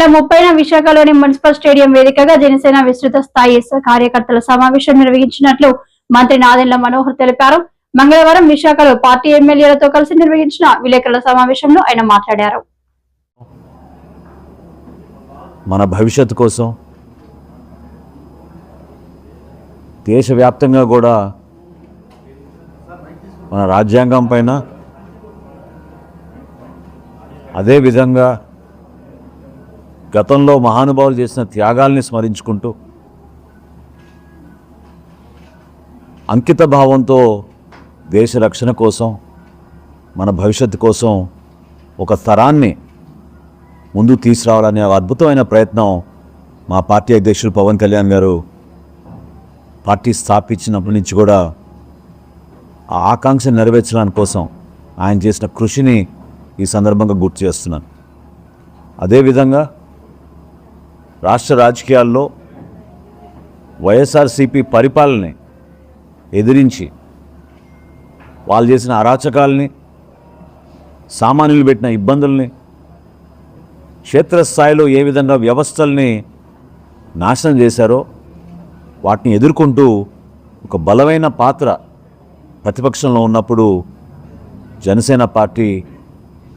నెల 30న విశాఖలోని municipal stadium వేదికగా జనసేన విస్తృత స్థాయి కార్యకర్తల సమావేశం నిర్వహించినట్లు మంత్రి నాదెండ్ల మనోహర్ తెలిపారు. మంగళవారం విశాఖలో పార్టీ ఎమ్మెల్యేలతో కలిసి నిర్వహించిన విలేకరుల సమావేశంలో ఆయన మాట్లాడారు. మన భవిష్యత్తు కోసం దేశవ్యాప్తంగా కూడా మన రాజ్యాంగం పైన అదేవిధంగా గతంలో మహానుభావులు చేసిన త్యాగాల్ని స్మరించుకుంటూ అంకిత భావంతో దేశ రక్షణ కోసం మన భవిష్యత్తు కోసం ఒక తరాన్ని ముందుకు తీసుకురావాలనే అద్భుతమైన ప్రయత్నం మా పార్టీ అధ్యక్షులు పవన్ కళ్యాణ్ గారు పార్టీ స్థాపించినప్పటి నుంచి కూడా ఆ ఆకాంక్ష నెరవేర్చడానికి కోసం ఆయన చేసిన కృషిని ఈ సందర్భంగా గుర్తు చేస్తున్నాను. అదేవిధంగా రాష్ట్ర రాజకీయాల్లో వైఎస్ఆర్సీపీ పరిపాలనని ఎదిరించి వాళ్ళు చేసిన అరాచకాలని, సామాన్యులు పెట్టిన ఇబ్బందుల్ని, క్షేత్రస్థాయిలో ఏ విధంగా వ్యవస్థల్ని నాశనం చేశారో వాటిని ఎదుర్కొంటూ ఒక బలమైన పాత్ర ప్రతిపక్షంలో ఉన్నప్పుడు జనసేన పార్టీ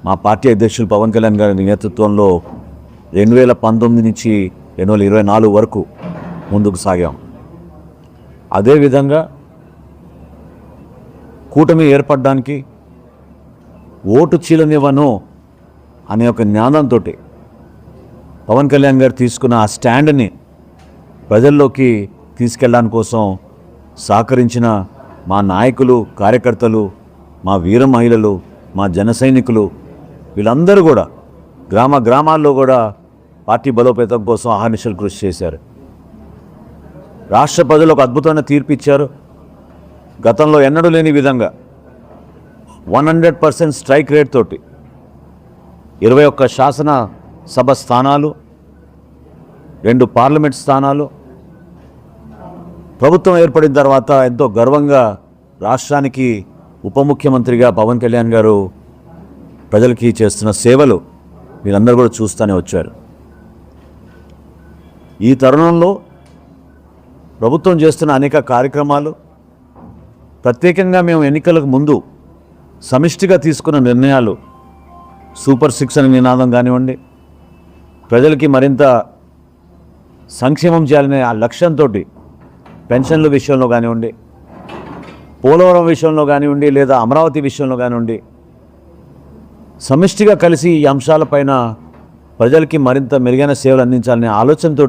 మా పార్టీ అధ్యక్షులు పవన్ కళ్యాణ్ గారి నేతృత్వంలో 2019 నుంచి 2024 వరకు ముందుకు సాగాం. అదేవిధంగా కూటమి ఏర్పడడానికి ఓటు చీలనివ్వను అనే ఒక జ్ఞానంతో పవన్ కళ్యాణ్ గారు తీసుకున్న ఆ స్టాండ్ని ప్రజల్లోకి తీసుకెళ్ళడానికి కోసం సహకరించిన మా నాయకులు, కార్యకర్తలు, మా వీర మహిళలు, మా జన సైనికులు వీళ్ళందరూ కూడా గ్రామాల్లో కూడా పార్టీ బలోపేతం కోసం అహర్నిశలు కృషి చేశారు. రాష్ట్ర ప్రజలు ఒక అద్భుతమైన తీర్పు ఇచ్చారు. గతంలో ఎన్నడూ లేని విధంగా 100% స్ట్రైక్ రేట్ తోటి 21 శాసన సభ స్థానాలు, 2 పార్లమెంట్ స్థానాలు ప్రభుత్వం ఏర్పడిన తర్వాత ఎంతో గర్వంగా రాష్ట్రానికి ఉప ముఖ్యమంత్రిగా పవన్ కళ్యాణ్ గారు ప్రజలకి చేస్తున్న సేవలు మీరందరూ కూడా చూస్తూనే వచ్చారు. ఈ తరుణంలో ప్రభుత్వం చేస్తున్న అనేక కార్యక్రమాలు, ప్రత్యేకంగా మేము ఎన్నికలకు ముందు సమిష్టిగా తీసుకున్న నిర్ణయాలు, సూపర్ 6 అనే నినాదం కానివ్వండి, ప్రజలకి మరింత సంక్షేమం చేయాలనే ఆ లక్ష్యంతో పెన్షన్ల విషయంలో కానివ్వండి, పోలవరం విషయంలో కానివ్వండి, లేదా అమరావతి విషయంలో కానివ్వండి, సమిష్టిగా కలిసి ఈ అంశాలపైన ప్రజలకి మరింత మెరుగైన సేవలు అందించాలనే ఆలోచనతో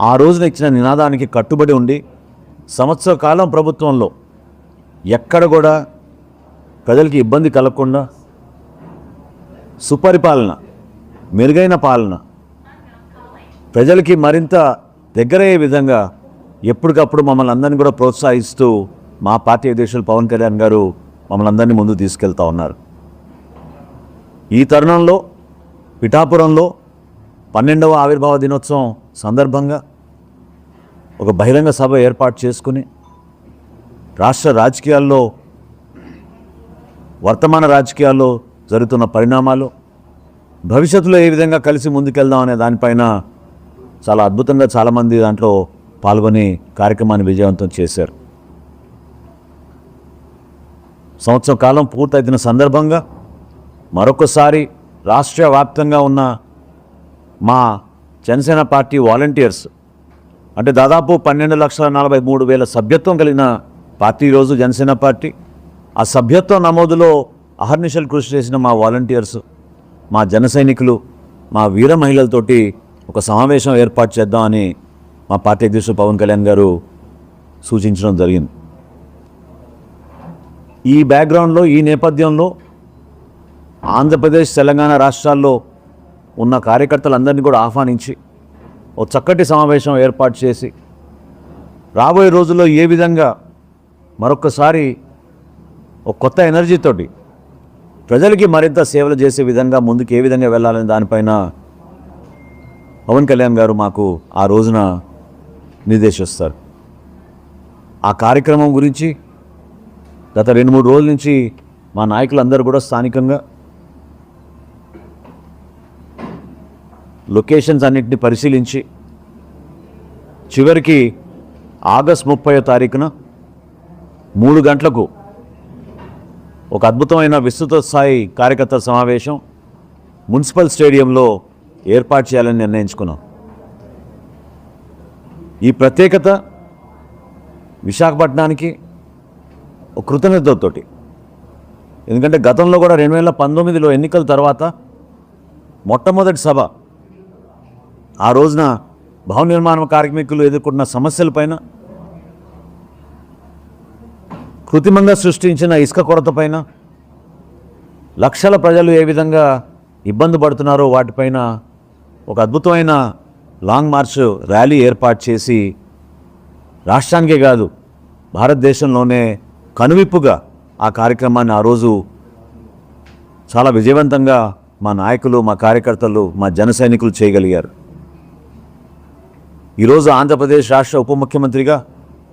ఆ రోజున ఇచ్చిన నినాదానికి కట్టుబడి ఉండి సంవత్సర కాలం ప్రభుత్వంలో ఎక్కడ కూడా ప్రజలకి ఇబ్బంది కలగకుండా సుపరిపాలన, మెరుగైన పాలన, ప్రజలకి మరింత దగ్గరయ్యే విధంగా ఎప్పటికప్పుడు మమ్మల్ని అందరినీ కూడా ప్రోత్సహిస్తూ మా పార్టీ అధ్యక్షులు పవన్ కళ్యాణ్ గారు మమ్మల్ని అందరినీ ముందుకు తీసుకెళ్తూ ఉన్నారు. ఈ తరుణంలో పిఠాపురంలో 12వ ఆవిర్భావ దినోత్సవం సందర్భంగా ఒక బహిరంగ సభ ఏర్పాటు చేసుకుని రాష్ట్ర రాజకీయాల్లో, వర్తమాన రాజకీయాల్లో జరుగుతున్న పరిణామాలు, భవిష్యత్తులో ఏ విధంగా కలిసి ముందుకెళ్దాం అనే దానిపైన చాలా అద్భుతంగా చాలామంది దాంట్లో పాల్గొని కార్యక్రమాన్ని విజయవంతం చేశారు. సంవత్సరం కాలం పూర్తయిన సందర్భంగా మరొకసారి రాష్ట్ర వ్యాప్తంగా ఉన్న మా జనసేన పార్టీ వాలంటీర్స్, అంటే దాదాపు 12,43,000 సభ్యత్వం కలిగిన పార్టీ ఈరోజు జనసేన పార్టీ. ఆ సభ్యత్వ నమోదులో అహర్నిశలు కృషి చేసిన మా వాలంటీర్స్, మా జన సైనికులు, మా వీర మహిళలతోటి ఒక సమావేశం ఏర్పాటు చేద్దామని మా పార్టీ అధ్యక్షుడు పవన్ కళ్యాణ్ గారు సూచించడం జరిగింది. ఈ బ్యాక్గ్రౌండ్లో, ఈ నేపథ్యంలో ఆంధ్రప్రదేశ్, తెలంగాణ రాష్ట్రాల్లో ఉన్న కార్యకర్తలందరినీ కూడా ఆహ్వానించి ఒక చక్కటి సమావేశం ఏర్పాటు చేసి రాబోయే రోజుల్లో ఏ విధంగా మరొకసారి ఒక కొత్త ఎనర్జీతోటి ప్రజలకి మరింత సేవలు చేసే విధంగా ముందుకు ఏ విధంగా వెళ్ళాలని దానిపైన పవన్ కళ్యాణ్ గారు మాకు ఆ రోజున నిర్దేశిస్తారు. ఆ కార్యక్రమం గురించి గత 2-3 రోజుల నుంచి మా నాయకులందరూ కూడా స్థానికంగా లొకేషన్స్ అన్నింటినీ పరిశీలించి చివరికి ఆగస్ట్ 30వ తారీఖున 3 గంటలకు ఒక అద్భుతమైన విస్తృత స్థాయి కార్యకర్తల సమావేశం మున్సిపల్ స్టేడియంలో ఏర్పాటు చేయాలని నిర్ణయించుకున్నాం. ఈ ప్రత్యేకత విశాఖపట్నానికి ఒక కృతజ్ఞతతోటి, ఎందుకంటే గతంలో కూడా 2019లో ఎన్నికల తర్వాత మొట్టమొదటి సభ ఆ రోజున భవన నిర్మాణ కార్మికులు ఎదుర్కొన్న సమస్యలపైన, కృత్రిమంగా సృష్టించిన ఇసుక కొరతపైన, లక్షల ప్రజలు ఏ విధంగా ఇబ్బంది పడుతున్నారో వాటిపైన ఒక అద్భుతమైన లాంగ్ మార్చ్ ర్యాలీ ఏర్పాటు చేసి రాష్ట్రానికే కాదు భారతదేశంలోనే కనువిప్పుగా ఆ కార్యక్రమాన్ని ఆ రోజు చాలా విజయవంతంగా మా నాయకులు, మా కార్యకర్తలు, మా జన సైనికులు చేయగలిగారు. ఈరోజు ఆంధ్రప్రదేశ్ రాష్ట్ర ఉప ముఖ్యమంత్రిగా,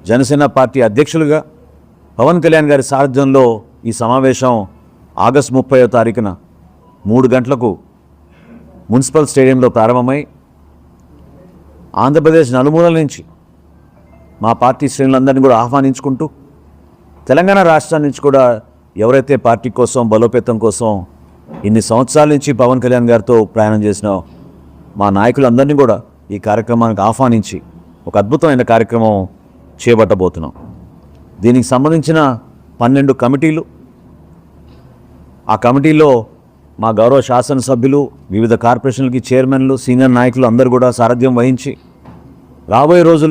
జనసేన పార్టీ అధ్యక్షులుగా పవన్ కళ్యాణ్ గారి సారథ్యంలో ఈ సమావేశం ఆగస్ట్ 30వ తారీఖున 3 గంటలకు మున్సిపల్ స్టేడియంలో ప్రారంభమై ఆంధ్రప్రదేశ్ నలుమూలల నుంచి మా పార్టీ శ్రేణులందరినీ కూడా ఆహ్వానించుకుంటూ, తెలంగాణ రాష్ట్రం నుంచి కూడా ఎవరైతే పార్టీ కోసం, బలోపేతం కోసం ఇన్ని సంవత్సరాల నుంచి పవన్ కళ్యాణ్ గారితో ప్రయాణం చేసిన మా నాయకులందరినీ కూడా ఈ కార్యక్రమానికి ఆహ్వానించి ఒక అద్భుతమైన కార్యక్రమం చేపట్టబోతున్నాం. దీనికి సంబంధించిన 12 కమిటీలు, ఆ కమిటీలో మా గౌరవ శాసనసభ్యులు, వివిధ కార్పొరేషన్లకి చైర్మన్లు, సీనియర్ నాయకులు అందరూ కూడా సారథ్యం వహించి రాబోయే రోజుల్లో